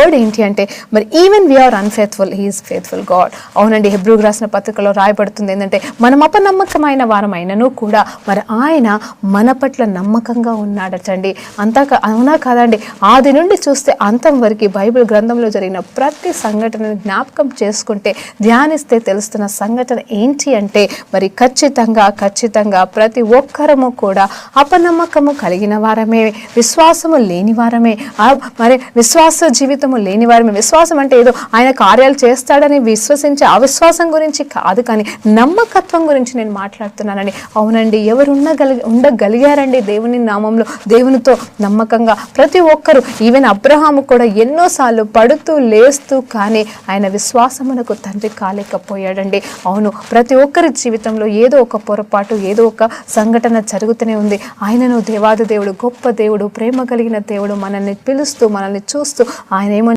Word ఏంటి అంటే మరి even we are unfaithful, he is faithful God. అవునండి, హెబ్రూకు రాసిన పత్రికలో రాయబడుతుంది ఏంటంటే మనం అపనమ్మకమైన వారమైనను కూడా మరి ఆయన మన పట్ల నమ్మకంగా ఉన్నాడటండి. అవునా కాదండి? ఆది నుండి చూస్తే అంతం వరకు బైబిల్ గ్రంథంలో జరిగిన ప్రతి సంఘటనను జ్ఞాపకం చేసుకుంటే ధ్యానిస్తే తెలుస్తున్న సంఘటన ఏంటి అంటే మరి ఖచ్చితంగా ప్రతి ఒక్కరము కూడా అపనమ్మకము కలిగిన వారమే, విశ్వాసము లేని వారమే, మరి విశ్వాస జీవితము లేని వారమే. విశ్వాసం అంటే ఏదో ఆయన కార్యాలు చేస్తాడని విశ్వసించే అవిశ్వాసం గురించి కాదు, కానీ నమ్మకత్వం గురించి నేను మాట్లాడుతున్నానండి. అవునండి, ఎవరు ఉండగలిగారండి దేవుని నామంలో దేవునితో నమ్మకంగా? ప్రతి ఒక్కరు, ఈవెన్ అబ్రహాము కూడా ఎన్నోసార్లు పడుతూ లేస్తూ కానీ ఆయన విశ్వాసమునకు తండ్రి కాలేకపోయాడండి. అవును, ప్రతి ఒక్కరి జీవితంలో ఏదో ఒక పొరపాటు, ఏదో ఒక సంఘటన జరుగుతూనే ఉంది. ఆయనను దేవాది దేవుడు, గొప్ప దేవుడు, ప్రేమ కలిగిన దేవుడు, మనల్ని పిలుస్తూ మనల్ని చూస్తూ ఆయన